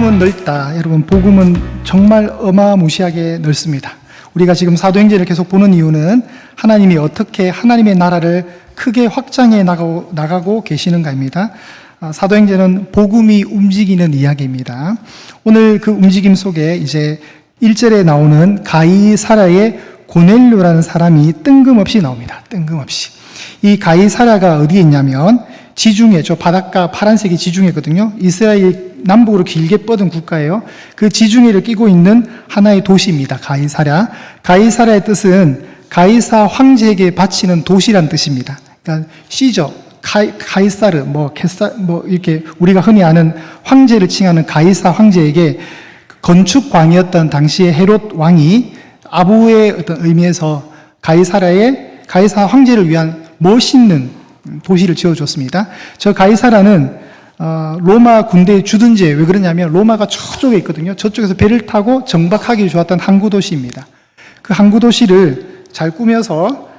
복음은 넓다. 여러분, 복음은 정말 어마무시하게 넓습니다. 우리가 지금 사도행전을 계속 보는 이유는 하나님이 어떻게 하나님의 나라를 크게 확장해 나가고 계시는가입니다. 사도행전은 복음이 움직이는 이야기입니다. 오늘 그 움직임 속에 이제 1절에 나오는 가이사랴의 고넬료라는 사람이 뜬금없이 나옵니다. 뜬금없이. 이 가이사랴가 어디에 있냐면 지중해, 저 바닷가 파란색이 지중해거든요. 이스라엘 남북으로 길게 뻗은 국가예요. 그 지중해를 끼고 있는 하나의 도시입니다. 가이사랴. 가이사랴의 뜻은 가이사 황제에게 바치는 도시란 뜻입니다. 그러니까 시저, 가이사르, 이렇게 우리가 흔히 아는 황제를 칭하는 가이사 황제에게 건축광이었던 당시의 헤롯 왕이 아부의 어떤 의미에서 가이사 황제를 위한 멋있는 도시를 지어줬습니다. 저 가이사라는 로마 군대의 주둔지예요. 왜 그러냐면 로마가 저쪽에 있거든요. 저쪽에서 배를 타고 정박하기 좋았던 항구 도시입니다. 그 항구 도시를 잘 꾸며서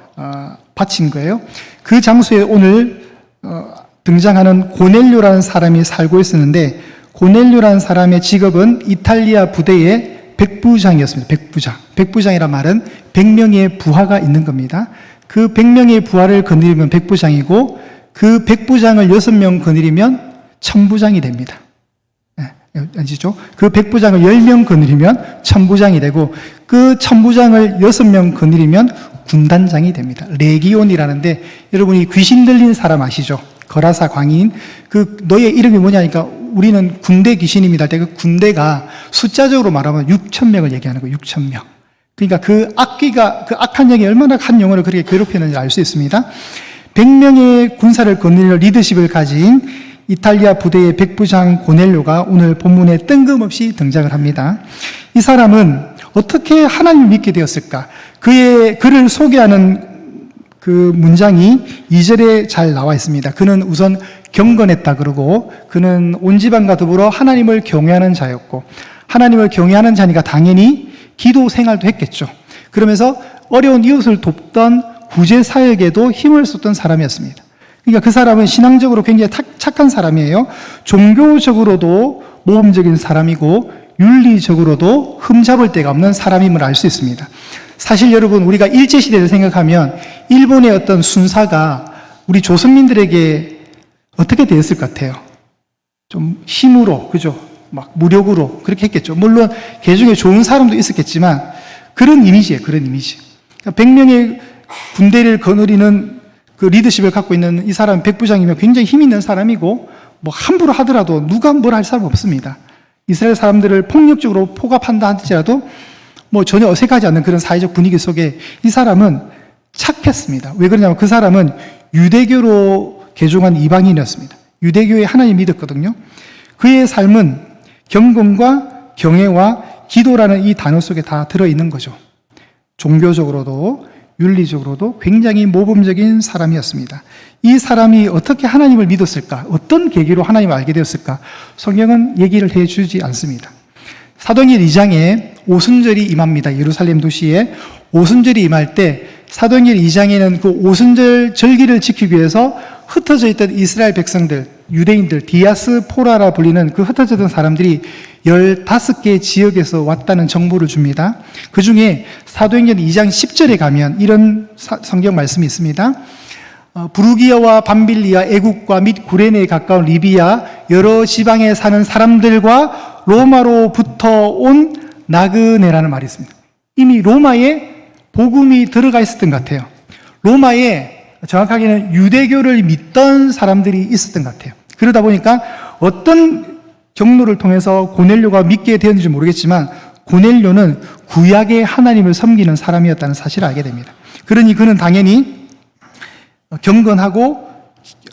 바친 거예요. 그 장소에 오늘 등장하는 고넬료라는 사람이 살고 있었는데, 고넬료라는 사람의 직업은 이탈리아 부대의 백부장이었습니다. 백부장이란 말은 100명의 부하가 있는 겁니다. 그 100명의 부하를 거느리면 백부장이고, 그 백부장을 6명 거느리면 천부장이 됩니다. 아시죠? 그 백부장을 10명 거느리면 천부장이 되고, 그 천부장을 6명 거느리면 군단장이 됩니다. 레기온이라는데, 여러분이 귀신 들린 사람 아시죠? 거라사 광인. 너의 이름이 뭐냐니까 우리는 군대 귀신입니다. 그 군대가 숫자적으로 말하면 6,000명을 얘기하는 거예요. 6,000명. 그러니까 그 악한 영이 얼마나 한 영혼을 그렇게 괴롭히는지 알 수 있습니다. 100명의 군사를 거느릴 리더십을 가진 이탈리아 부대의 백부장 고넬료가 오늘 본문에 뜬금없이 등장을 합니다. 이 사람은 어떻게 하나님을 믿게 되었을까? 그를 소개하는 그 문장이 2절에 잘 나와 있습니다. 그는 우선 경건했다 그러고, 그는 온 집안과 더불어 하나님을 경외하는 자였고, 하나님을 경외하는 자니까 당연히 기도 생활도 했겠죠. 그러면서 어려운 이웃을 돕던 구제 사역에도 힘을 쏟던 사람이었습니다. 그러니까 그 사람은 신앙적으로 굉장히 착한 사람이에요. 종교적으로도 모범적인 사람이고 윤리적으로도 흠잡을 데가 없는 사람임을 알 수 있습니다. 사실 여러분, 우리가 일제시대를 생각하면 일본의 어떤 순사가 우리 조선민들에게 어떻게 되었을 것 같아요? 좀 힘으로, 그죠? 막 무력으로 그렇게 했겠죠. 물론 개 중에 좋은 사람도 있었겠지만 그런 이미지예요. 그런 이미지. 100명의 군대를 거느리는 그 리더십을 갖고 있는 이 사람 백부장이면 굉장히 힘 있는 사람이고, 함부로 하더라도 누가 뭘 할 사람 없습니다. 이스라엘 사람들을 폭력적으로 포갑한다 할지라도 전혀 어색하지 않는 그런 사회적 분위기 속에 이 사람은 착했습니다. 왜 그러냐면 그 사람은 유대교로 개종한 이방인이었습니다. 유대교에 하나님 믿었거든요. 그의 삶은 경건과 경외와 기도라는 이 단어 속에 다 들어있는 거죠. 종교적으로도 윤리적으로도 굉장히 모범적인 사람이었습니다. 이 사람이 어떻게 하나님을 믿었을까? 어떤 계기로 하나님을 알게 되었을까? 성경은 얘기를 해주지 않습니다. 사도행전 2장에 오순절이 임합니다. 예루살렘 도시에 오순절이 임할 때 사도행전 2장에는 그 오순절 절기를 지키기 위해서 흩어져 있던 이스라엘 백성들, 유대인들, 디아스포라라 불리는 그 흩어져 있던 사람들이 15개 지역에서 왔다는 정보를 줍니다. 그 중에 사도행전 2장 10절에 가면 이런 성경 말씀이 있습니다. 부르기아와 밤빌리아, 애국과 및 구레네에 가까운 리비아 여러 지방에 사는 사람들과 로마로부터 온 나그네라는 말이 있습니다. 이미 로마에 복음이 들어가 있었던 것 같아요. 로마에 정확하게는 유대교를 믿던 사람들이 있었던 것 같아요. 그러다 보니까 어떤 경로를 통해서 고넬료가 믿게 되었는지 모르겠지만 고넬료는 구약의 하나님을 섬기는 사람이었다는 사실을 알게 됩니다. 그러니 그는 당연히 경건하고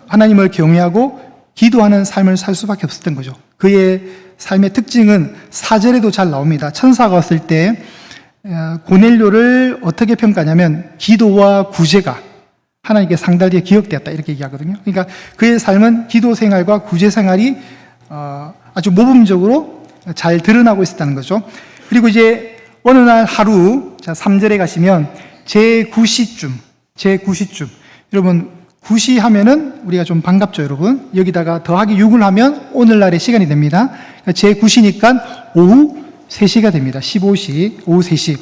하나님을 경외하고 기도하는 삶을 살 수밖에 없었던 거죠. 그의 삶의 특징은 4절에도 잘 나옵니다. 천사가 왔을 때 고넬료를 어떻게 평가하냐면 기도와 구제가 하나님께 상달되어 기억되었다 이렇게 얘기하거든요. 그러니까 그의 삶은 기도 생활과 구제 생활이 아주 모범적으로 잘 드러나고 있었다는 거죠. 그리고 이제 어느 날 하루, 자 3절에 가시면 제9시쯤 여러분 9시 하면은 우리가 좀 반갑죠, 여러분. 여기다가 더하기 6을 하면 오늘날의 시간이 됩니다. 제9시니까 오후 3시가 됩니다. 15시, 오후 3시.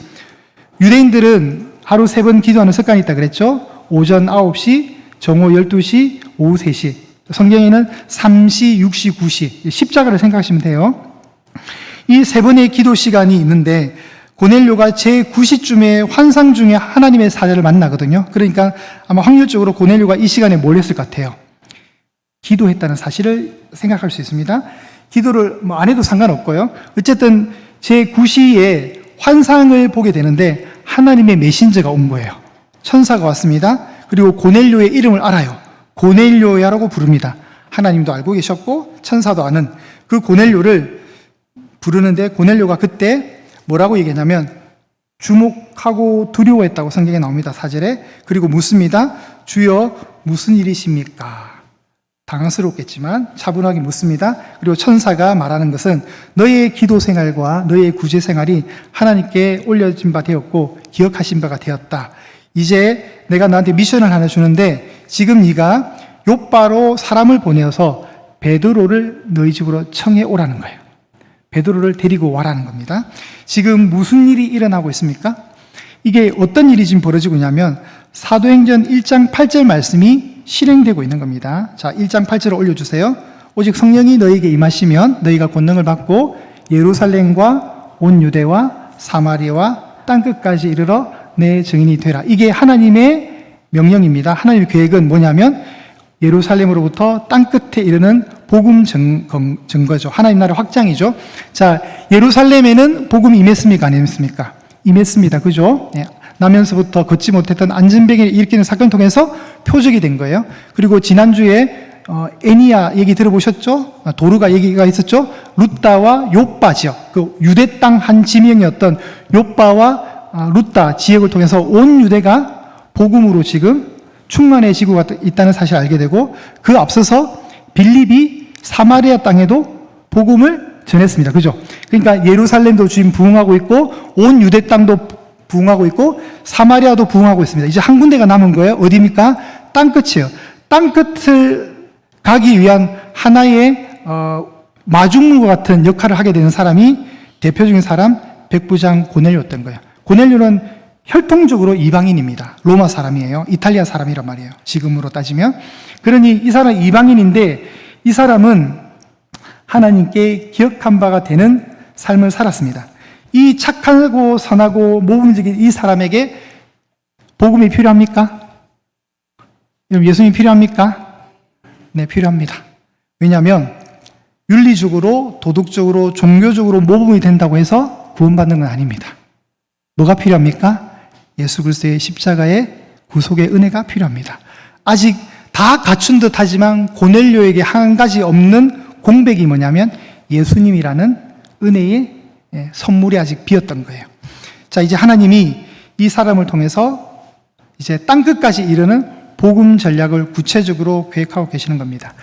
유대인들은 하루 3번 기도하는 습관이 있다 그랬죠? 오전 9시, 정오 12시, 오후 3시. 성경에는 3시, 6시, 9시. 십자가를 생각하시면 돼요. 이 3번의 기도 시간이 있는데 고넬료가 제9시쯤에 환상 중에 하나님의 사자를 만나거든요. 그러니까 아마 확률적으로 고넬료가 이 시간에 몰렸을 것 같아요. 기도했다는 사실을 생각할 수 있습니다. 기도를 안 해도 상관없고요. 어쨌든 제9시에 환상을 보게 되는데 하나님의 메신저가 온 거예요. 천사가 왔습니다. 그리고 고넬료의 이름을 알아요. 고넬료야라고 부릅니다. 하나님도 알고 계셨고 천사도 아는 그 고넬료를 부르는데 고넬료가 그때 뭐라고 얘기하냐면 주목하고 두려워했다고 성경에 나옵니다. 4절에. 그리고 묻습니다. 주여 무슨 일이십니까? 당황스럽겠지만 차분하게 묻습니다. 그리고 천사가 말하는 것은 너의 기도 생활과 너의 구제 생활이 하나님께 올려진 바 되었고 기억하신 바가 되었다. 이제 내가 너한테 미션을 하나 주는데 지금 네가 욥바로 사람을 보내어서 베드로를 너희 집으로 청해 오라는 거예요. 베드로를 데리고 와라는 겁니다. 지금 무슨 일이 일어나고 있습니까? 이게 어떤 일이 지금 벌어지고 있냐면 사도행전 1장 8절 말씀이 실행되고 있는 겁니다. 자, 1장 8절을 올려주세요. 오직 성령이 너희에게 임하시면 너희가 권능을 받고 예루살렘과 온 유대와 사마리아와 땅끝까지 이르러 내 증인이 되라. 이게 하나님의 명령입니다. 하나님의 계획은 뭐냐면 예루살렘으로부터 땅끝에 이르는 복음 증거죠. 하나님 나라 확장이죠. 자, 예루살렘에는 복음이 임했습니까? 안 임했습니까? 임했습니다. 그죠? 예. 나면서부터 걷지 못했던 안진뱅이를 일으키는 사건을 통해서 표적이 된 거예요. 그리고 지난주에 애니야 얘기 들어보셨죠? 도르가 얘기가 있었죠? 루따와 요빠 지역, 그 유대 땅 한 지명이었던 요빠와 루따 지역을 통해서 온 유대가 복음으로 지금 충만해지고 있다는 사실을 알게 되고 그 앞서서 빌립이 사마리아 땅에도 복음을 전했습니다. 그죠? 그러니까 예루살렘도 지금 부흥하고 있고 온 유대 땅도 부흥하고 있고 사마리아도 부흥하고 있습니다. 이제 한 군데가 남은 거예요. 어디입니까? 땅끝이에요. 땅끝을 가기 위한 하나의 마중물과 같은 역할을 하게 되는 사람이 대표적인 사람 백부장 고넬료였던 거예요. 고넬료는 혈통적으로 이방인입니다. 로마 사람이에요. 이탈리아 사람이란 말이에요. 지금으로 따지면. 그러니 이 사람 이방인인데 이 사람은 하나님께 기억한 바가 되는 삶을 살았습니다. 이 착하고 선하고 모범적인 이 사람에게 복음이 필요합니까? 여러분, 예수님이 필요합니까? 네, 필요합니다. 왜냐하면 윤리적으로, 도덕적으로, 종교적으로 모범이 된다고 해서 구원받는 건 아닙니다. 뭐가 필요합니까? 예수 그리스도의 십자가의 구속의 은혜가 필요합니다. 아직 다 갖춘 듯 하지만 고넬료에게 한 가지 없는 공백이 뭐냐면 예수님이라는 은혜의 선물이 아직 비었던 거예요. 자, 이제 하나님이 이 사람을 통해서 이제 땅끝까지 이르는 복음 전략을 구체적으로 계획하고 계시는 겁니다.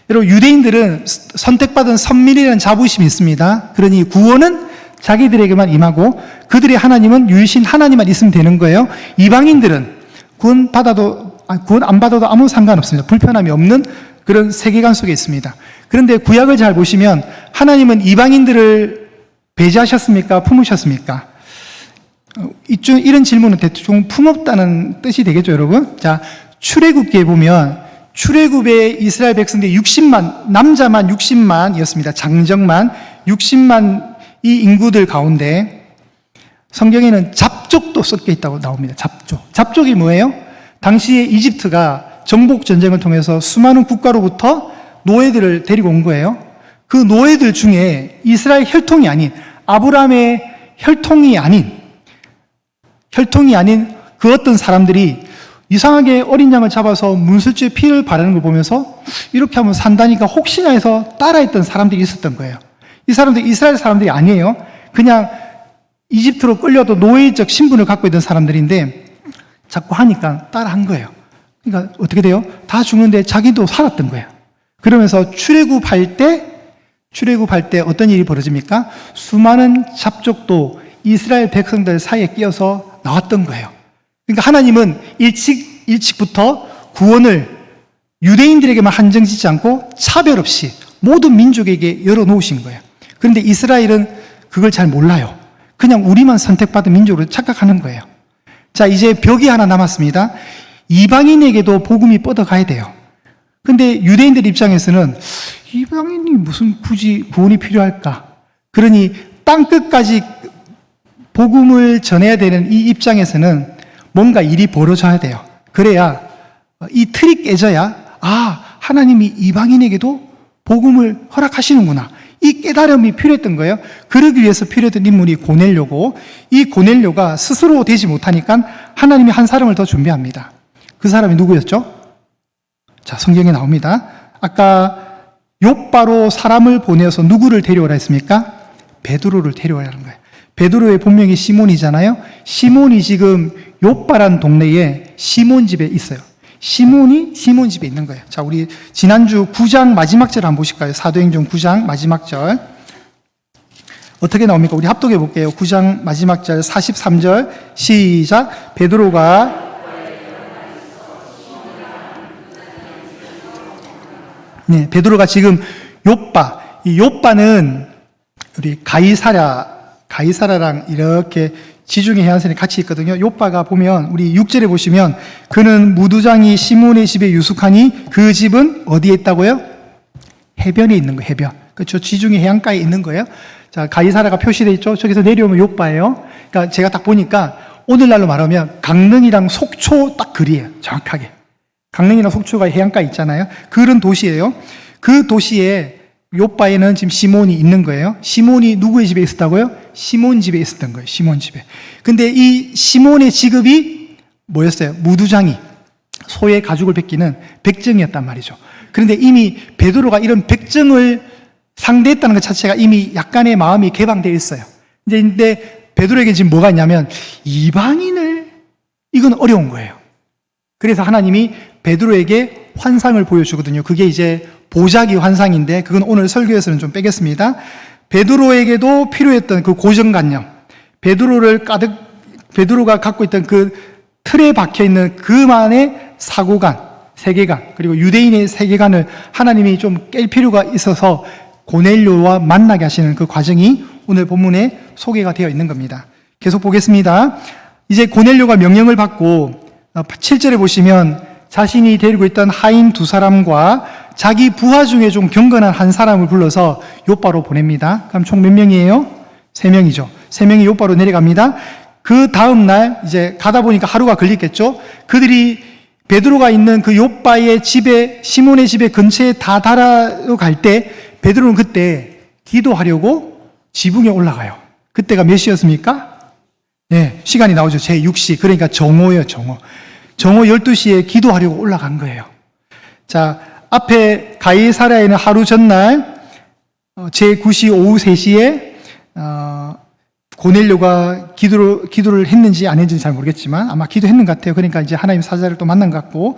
여러분, 유대인들은 선택받은 선민이라는 자부심이 있습니다. 그러니 구원은 자기들에게만 임하고 그들의 하나님은 유일신 하나님만 있으면 되는 거예요. 이방인들은 구원 안 받아도 아무 상관없습니다. 불편함이 없는 그런 세계관 속에 있습니다. 그런데 구약을 잘 보시면 하나님은 이방인들을 배제하셨습니까? 품으셨습니까? 이런 질문은 대충 품었다는 뜻이 되겠죠, 여러분? 자, 출애굽기에 보면 출애굽의 이스라엘 백성들 60만, 남자만 60만이었습니다. 장정만 60만 이 인구들 가운데 성경에는 잡족도 섞여 있다고 나옵니다. 잡족이 뭐예요? 당시에 이집트가 정복 전쟁을 통해서 수많은 국가로부터 노예들을 데리고 온 거예요. 그 노예들 중에 이스라엘 혈통이 아닌 아브라함의 혈통이 아닌 그 어떤 사람들이 이상하게 어린 양을 잡아서 문술주에 피를 바르는 걸 보면서 이렇게 하면 산다니까 혹시나 해서 따라했던 사람들이 있었던 거예요. 이 사람들이 이스라엘 사람들이 아니에요. 그냥 이집트로 끌려도 노예적 신분을 갖고 있던 사람들인데 자꾸 하니까 따라한 거예요. 그러니까 어떻게 돼요? 다 죽는데 자기도 살았던 거예요. 그러면서 출애굽할 때 어떤 일이 벌어집니까? 수많은 잡족도 이스라엘 백성들 사이에 끼어서 나왔던 거예요. 그러니까 하나님은 일찍부터 구원을 유대인들에게만 한정짓지 않고 차별 없이 모든 민족에게 열어놓으신 거예요. 그런데 이스라엘은 그걸 잘 몰라요. 그냥 우리만 선택받은 민족으로 착각하는 거예요. 자, 이제 벽이 하나 남았습니다. 이방인에게도 복음이 뻗어가야 돼요. 근데 유대인들 입장에서는 이방인이 무슨 굳이 구원이 필요할까? 그러니 땅끝까지 복음을 전해야 되는 이 입장에서는 뭔가 일이 벌어져야 돼요. 그래야 이 틀이 깨져야 하나님이 이방인에게도 복음을 허락하시는구나. 이 깨달음이 필요했던 거예요. 그러기 위해서 필요했던 인물이 고넬료고, 이 고넬료가 스스로 되지 못하니까 하나님이 한 사람을 더 준비합니다. 그 사람이 누구였죠? 자, 성경에 나옵니다. 아까 욥바로 사람을 보내어서 누구를 데려오라 했습니까? 베드로를 데려오라는 거예요. 베드로의 본명이 시몬이잖아요. 시몬이 지금 욥바란 동네에 시몬 집에 있어요. 시몬이 시몬 집에 있는 거예요. 자, 우리 지난주 9장 마지막 절 한번 보실까요? 사도행전 9장 마지막 절. 어떻게 나옵니까? 우리 합독해 볼게요. 9장 마지막 절 43절 시작. 베드로가 지금 욥바, 이 욥바는 우리 가이사라랑 이렇게 지중해 해안선에 같이 있거든요. 욥바가 보면 우리 6절에 보시면 그는 무두장이 시몬의 집에 유숙하니 그 집은 어디에 있다고요? 해변에 있는 거예요. 해변. 그렇죠. 지중해 해안가에 있는 거예요. 자, 가이사라가 표시되어 있죠. 저기서 내려오면 욥바예요. 그러니까 제가 딱 보니까 오늘날로 말하면 강릉이랑 속초 딱 거리예요. 정확하게. 강릉이랑 속초가 해안가에 있잖아요. 그런 도시예요. 그 도시에 욥바에는 지금 시몬이 있는 거예요. 시몬이 누구의 집에 있었다고요? 시몬 집에 있었던 거예요. 시몬 집에. 근데 이 시몬의 직업이 뭐였어요? 무두장이, 소의 가죽을 벗기는 백정이었단 말이죠. 그런데 이미 베드로가 이런 백정을 상대했다는 것 자체가 이미 약간의 마음이 개방되어 있어요. 근데 베드로에게 지금 뭐가 있냐면 이방인을, 이건 어려운 거예요. 그래서 하나님이 베드로에게 환상을 보여주거든요. 그게 이제 보자기 환상인데 그건 오늘 설교에서는 좀 빼겠습니다. 베드로에게도 필요했던 그 고정관념, 베드로가 갖고 있던 그 틀에 박혀 있는 그만의 사고관, 세계관, 그리고 유대인의 세계관을 하나님이 좀 깰 필요가 있어서 고넬료와 만나게 하시는 그 과정이 오늘 본문에 소개가 되어 있는 겁니다. 계속 보겠습니다. 이제 고넬료가 명령을 받고 7절에 보시면 자신이 데리고 있던 하인 2사람과 자기 부하 중에 좀 경건한 한 사람을 불러서 욥바로 보냅니다. 그럼 총 몇 명이에요? 3명이죠. 3명이 욥바로 내려갑니다. 그 다음 날 이제 가다 보니까 하루가 걸리겠죠. 그들이 베드로가 있는 그 욥바의 집에, 시몬의 집에 근처에 다 달아갈 때 베드로는 그때 기도하려고 지붕에 올라가요. 그때가 몇 시였습니까? 네, 시간이 나오죠. 제6시. 그러니까 정오예요, 정오. 정오 12시에 기도하려고 올라간 거예요. 자, 앞에 가이사랴에는 하루 전날 제9시 오후 3시에 고넬료가 기도를 했는지 안 했는지 잘 모르겠지만 아마 기도했는 것 같아요. 그러니까 이제 하나님 사자를 또 만난 것 같고,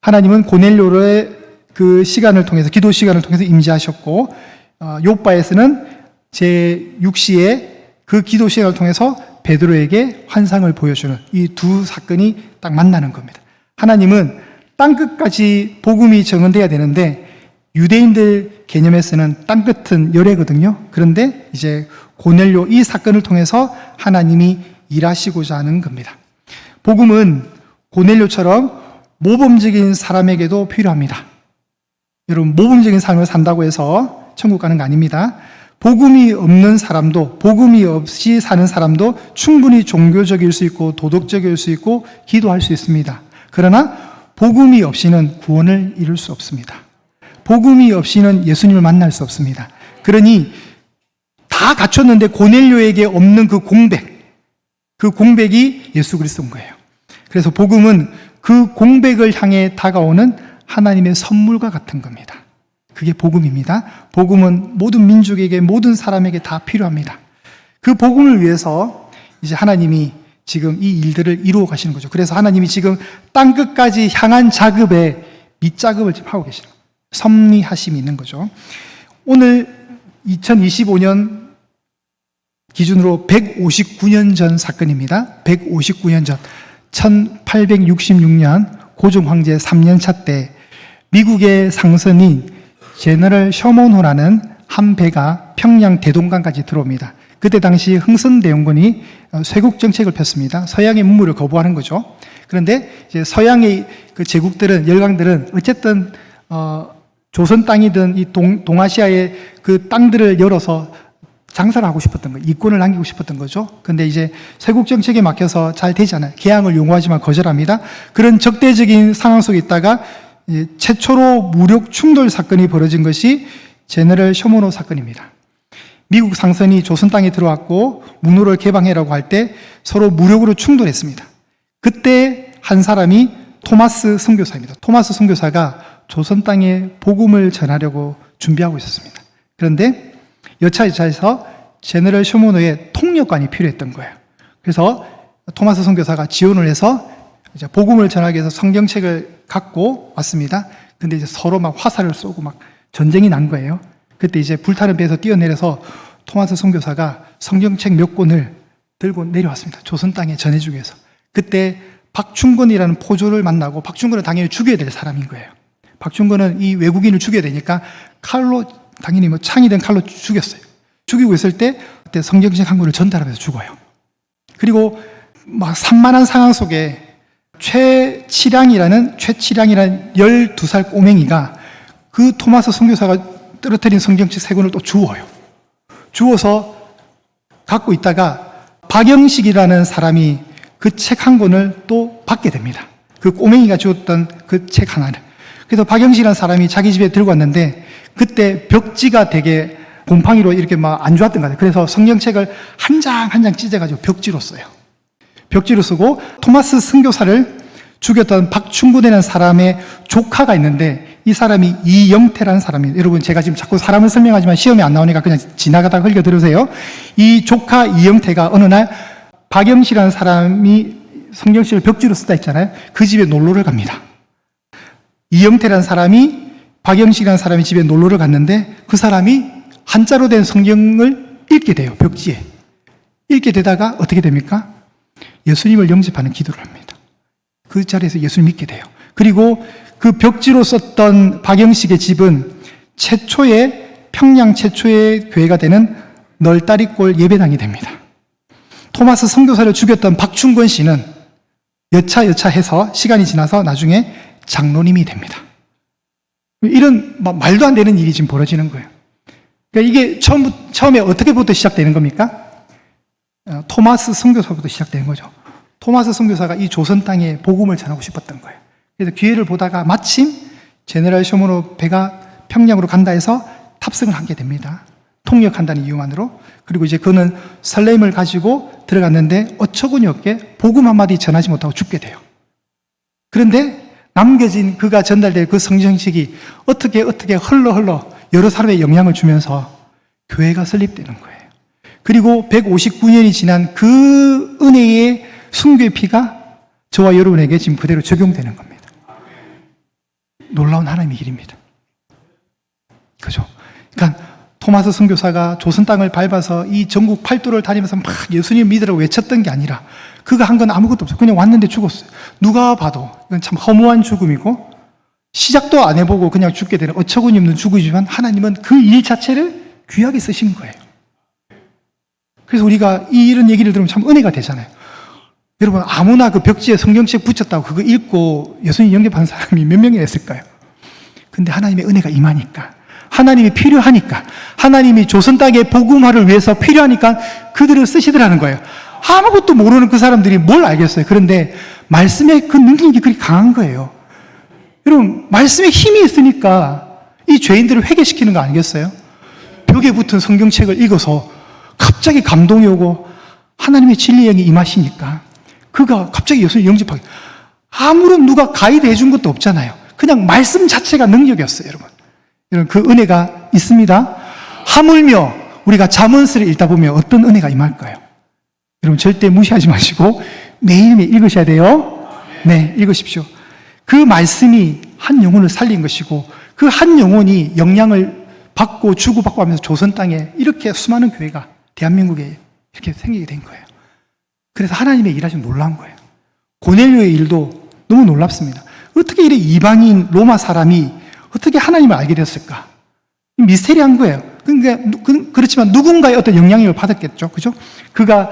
하나님은 고넬료의 그 시간을 통해서, 기도 시간을 통해서 임재하셨고, 욥바에서는 제6시에 그 기도 시간을 통해서 베드로에게 환상을 보여주는 이 두 사건이 딱 만나는 겁니다. 하나님은 땅끝까지 복음이 정언돼야 되는데 유대인들 개념에서는 땅끝은 열애거든요. 그런데 이제 고넬료 이 사건을 통해서 하나님이 일하시고자 하는 겁니다. 복음은 고넬료처럼 모범적인 사람에게도 필요합니다. 여러분, 모범적인 삶을 산다고 해서 천국 가는 거 아닙니다. 복음이 없는 사람도, 복음이 없이 사는 사람도 충분히 종교적일 수 있고 도덕적일 수 있고 기도할 수 있습니다. 그러나 복음이 없이는 구원을 이룰 수 없습니다. 복음이 없이는 예수님을 만날 수 없습니다. 그러니 다 갖췄는데 고넬료에게 없는 그 공백이 예수 그리스도인 거예요. 그래서 복음은 그 공백을 향해 다가오는 하나님의 선물과 같은 겁니다. 그게 복음입니다. 복음은 모든 민족에게, 모든 사람에게 다 필요합니다. 그 복음을 위해서 이제 하나님이 지금 이 일들을 이루어 가시는 거죠. 그래서 하나님이 지금 땅끝까지 향한 작업에 밑작업을 지금 하고 계시는 거예요. 섭리하심이 있는 거죠. 오늘 2025년 기준으로 159년 전 사건입니다. 159년 전 1866년 고종 황제 3년차 때 미국의 상선인 제너럴 셔먼호라는 한 배가 평양 대동강까지 들어옵니다. 그때 당시 흥선대원군이 쇄국 정책을 폈습니다. 서양의 문물을 거부하는 거죠. 그런데 이제 서양의 그 제국들은, 열강들은 어쨌든 조선 땅이든 이 동아시아의 그 땅들을 열어서 장사를 하고 싶었던 거예요. 이권을 남기고 싶었던 거죠. 근데 이제 쇄국 정책에 막혀서 잘 되지 않아요. 개항을 요구하지만 거절합니다. 그런 적대적인 상황 속에 있다가 최초로 무력 충돌 사건이 벌어진 것이 제너럴 쇼모노 사건입니다. 미국 상선이 조선 땅에 들어왔고 문호를 개방해라고 할 때 서로 무력으로 충돌했습니다. 그때 한 사람이 토마스 선교사입니다. 토마스 선교사가 조선 땅에 복음을 전하려고 준비하고 있었습니다. 그런데 여차여차해서 제너럴 쇼모노의 통역관이 필요했던 거예요. 그래서 토마스 선교사가 지원을 해서 이제 복음을 전하기 위해서 성경책을 갖고 왔습니다. 근데 이제 서로 막 화살을 쏘고 막 전쟁이 난 거예요. 그때 이제 불타는 배에서 뛰어내려서 토마스 선교사가 성경책 몇 권을 들고 내려왔습니다. 조선 땅에 전해주기 위해서. 그때 박충건이라는 포조를 만나고, 박충건은 당연히 죽여야 될 사람인 거예요. 박충건은 이 외국인을 죽여야 되니까 칼로, 당연히 뭐 창이든 칼로 죽였어요. 죽이고 있을 때 그때 성경책 한 권을 전달하면서 죽어요. 그리고 막 산만한 상황 속에 최치량이라는 12살 꼬맹이가 그 토마스 선교사가 떨어뜨린 성경책 3권을 또 주워요. 주워서 갖고 있다가 박영식이라는 사람이 그 책 한 권을 또 받게 됩니다. 그 꼬맹이가 주었던 그 책 하나를. 그래서 박영식이라는 사람이 자기 집에 들고 왔는데 그때 벽지가 되게 곰팡이로 이렇게 막 안 좋았던 것 같아요. 그래서 성경책을 한 장 한 장 찢어가지고 벽지로 써요. 벽지로 쓰고 토마스 선교사를 죽였던 박충군이라는 사람의 조카가 있는데 이 사람이 이영태라는 사람이에요. 여러분, 제가 지금 자꾸 사람을 설명하지만 시험에 안 나오니까 그냥 지나가다가 흘려 들으세요. 이 조카 이영태가 어느 날 박영식이라는 사람이 성경책을 벽지로 쓰다 했잖아요. 그 집에 놀러를 갑니다. 이영태라는 사람이 박영식이라는 사람이 집에 놀러를 갔는데 그 사람이 한자로 된 성경을 읽게 돼요. 벽지에. 읽게 되다가 어떻게 됩니까? 예수님을 영접하는 기도를 합니다. 그 자리에서 예수를 믿게 돼요. 그리고 그 벽지로 썼던 박영식의 집은 평양 최초의 교회가 되는 널다리골 예배당이 됩니다. 토마스 선교사를 죽였던 박충권 씨는 여차여차해서 시간이 지나서 나중에 장로님이 됩니다. 이런 말도 안 되는 일이 지금 벌어지는 거예요. 그러니까 이게 처음에 어떻게부터 시작되는 겁니까? 토마스 선교사부터 시작되는 거죠. 토마스 선교사가 이 조선 땅에 복음을 전하고 싶었던 거예요. 그래서 기회를 보다가 마침 제너럴 쇼모노 배가 평양으로 간다 해서 탑승을 하게 됩니다. 통역한다는 이유만으로. 그리고 이제 그는 설렘을 가지고 들어갔는데 어처구니 없게 복음 한마디 전하지 못하고 죽게 돼요. 그런데 남겨진 그가 전달될 그 성경책이 어떻게 흘러 여러 사람의 영향을 주면서 교회가 설립되는 거예요. 그리고 159년이 지난 그 은혜의 순교의 피가 저와 여러분에게 지금 그대로 적용되는 겁니다. 놀라운 하나님의 일입니다. 그죠? 그러니까 토마스 선교사가 조선 땅을 밟아서 이 전국 팔도를 다니면서 막 예수님 믿으라고 외쳤던 게 아니라 그가 한 건 아무것도 없어요. 그냥 왔는데 죽었어요. 누가 봐도 이건 참 허무한 죽음이고 시작도 안 해보고 그냥 죽게 되는 어처구니 없는 죽음이지만 하나님은 그 일 자체를 귀하게 쓰신 거예요. 그래서 우리가 이런 얘기를 들으면 참 은혜가 되잖아요. 여러분, 아무나 그 벽지에 성경책 붙였다고 그거 읽고 예수님 영접한 사람이 몇 명이나 있을까요? 근데 하나님의 은혜가 임하니까, 하나님이 필요하니까, 하나님이 조선 땅의 복음화를 위해서 필요하니까 그들을 쓰시더라는 거예요. 아무것도 모르는 그 사람들이 뭘 알겠어요. 그런데 말씀의 그 능력이 그리 강한 거예요. 여러분, 말씀에 힘이 있으니까 이 죄인들을 회개시키는 거 아니겠어요? 벽에 붙은 성경책을 읽어서 갑자기 감동이 오고 하나님의 진리의 영이 임하시니까 그가 갑자기 예수를 영접하게, 아무런 누가 가이드 해준 것도 없잖아요. 그냥 말씀 자체가 능력이었어요. 여러분, 그 은혜가 있습니다. 하물며 우리가 잠언서를 읽다 보면 어떤 은혜가 임할까요? 여러분, 절대 무시하지 마시고 매일매일 읽으셔야 돼요. 네, 읽으십시오. 그 말씀이 한 영혼을 살린 것이고 그 한 영혼이 영향을 받고 주고받고 하면서 조선 땅에 이렇게 수많은 교회가 대한민국에 이렇게 생기게 된 거예요. 그래서 하나님의 일하시면 놀라운 거예요. 고넬료의 일도 너무 놀랍습니다. 어떻게 이래 이방인 로마 사람이 어떻게 하나님을 알게 됐을까? 미스테리한 거예요. 그러니까 그렇지만 누군가의 어떤 영향력을 받았겠죠. 그죠? 그가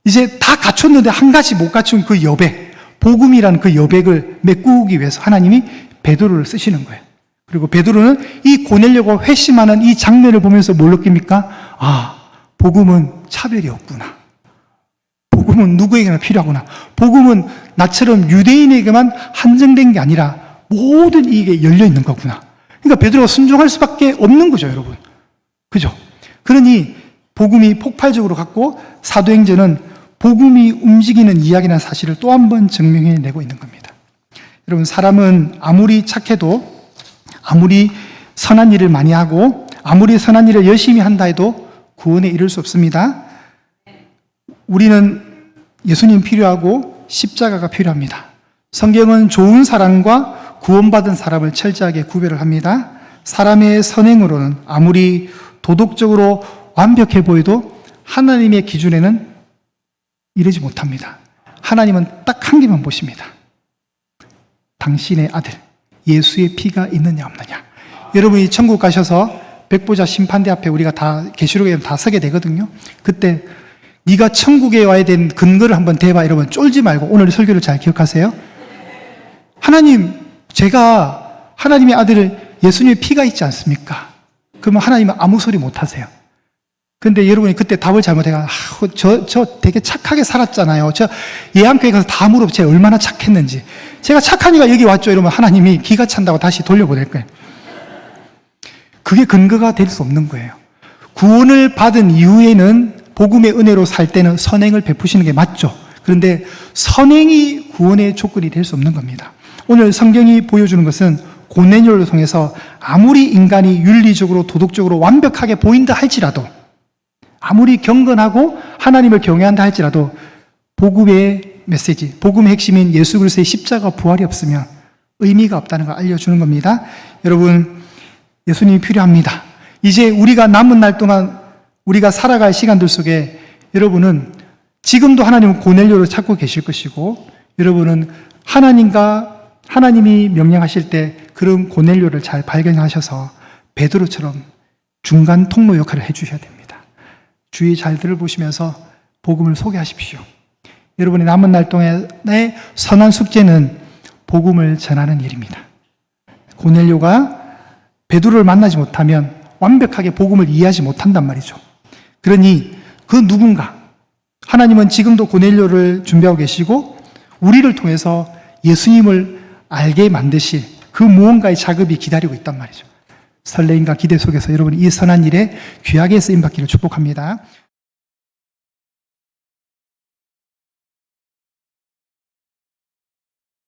이제 다 갖췄는데 한 가지 못 갖춘 그 여백, 복음이라는 그 여백을 메꾸기 위해서 하나님이 베드로를 쓰시는 거예요. 그리고 베드로는 이 고넬료가 회심하는 이 장면을 보면서 뭘 느낍니까? 아, 복음은 차별이 없구나. 복음은 누구에게나 필요하구나. 복음은 나처럼 유대인에게만 한정된 게 아니라 모든 이익에 열려 있는 거구나. 그러니까 베드로가 순종할 수밖에 없는 거죠, 여러분. 그죠? 그러니 복음이 폭발적으로 갔고 사도행전은 복음이 움직이는 이야기라는 사실을 또 한 번 증명해내고 있는 겁니다. 여러분, 사람은 아무리 착해도, 아무리 선한 일을 많이 하고, 아무리 선한 일을 열심히 한다 해도 구원에 이를 수 없습니다. 우리는 예수님 필요하고 십자가가 필요합니다. 성경은 좋은 사람과 구원받은 사람을 철저하게 구별을 합니다. 사람의 선행으로는 아무리 도덕적으로 완벽해 보여도 하나님의 기준에는 이르지 못합니다. 하나님은 딱 한 개만 보십니다. 당신의 아들 예수의 피가 있느냐 없느냐. 여러분이 천국 가셔서 백보자 심판대 앞에 우리가 다 계시록에 다 서게 되거든요. 그때 네가 천국에 와야 된 근거를 한번 대봐. 여러분 쫄지 말고 오늘 설교를 잘 기억하세요. 하나님, 제가 하나님의 아들을 예수님의 피가 있지 않습니까? 그러면 하나님은 아무 소리 못 하세요. 근데 여러분이 그때 답을 잘못해가 저 되게 착하게 살았잖아요. 저 예한교회 가서 다 물어보세요. 얼마나 착했는지. 제가 착하니까 여기 왔죠. 이러면 하나님이 기가 찬다고 다시 돌려보낼 거예요. 그게 근거가 될 수 없는 거예요. 구원을 받은 이후에는 복음의 은혜로 살 때는 선행을 베푸시는 게 맞죠. 그런데 선행이 구원의 조건이 될 수 없는 겁니다. 오늘 성경이 보여주는 것은 고넬료를 통해서 아무리 인간이 윤리적으로 도덕적으로 완벽하게 보인다 할지라도, 아무리 경건하고 하나님을 경외한다 할지라도 복음의 메시지, 복음의 핵심인 예수 그리스도의 십자가 부활이 없으면 의미가 없다는 걸 알려주는 겁니다. 여러분, 예수님이 필요합니다. 이제 우리가 남은 날 동안 우리가 살아갈 시간들 속에 여러분은 지금도 하나님은 고넬료를 찾고 계실 것이고, 여러분은 하나님이 명령하실 때 그런 고넬료를 잘 발견하셔서 베드로처럼 중간 통로 역할을 해주셔야 됩니다. 주의 잘 들어보시면서 복음을 소개하십시오. 여러분의 남은 날 동안의 선한 숙제는 복음을 전하는 일입니다. 고넬료가 베드로를 만나지 못하면 완벽하게 복음을 이해하지 못한단 말이죠. 그러니 그 누군가, 하나님은 지금도 고넬료를 준비하고 계시고 우리를 통해서 예수님을 알게 만드실 그 무언가의 작업이 기다리고 있단 말이죠. 설레임과 기대 속에서 여러분이 이 선한 일에 귀하게 쓰임받기를 축복합니다.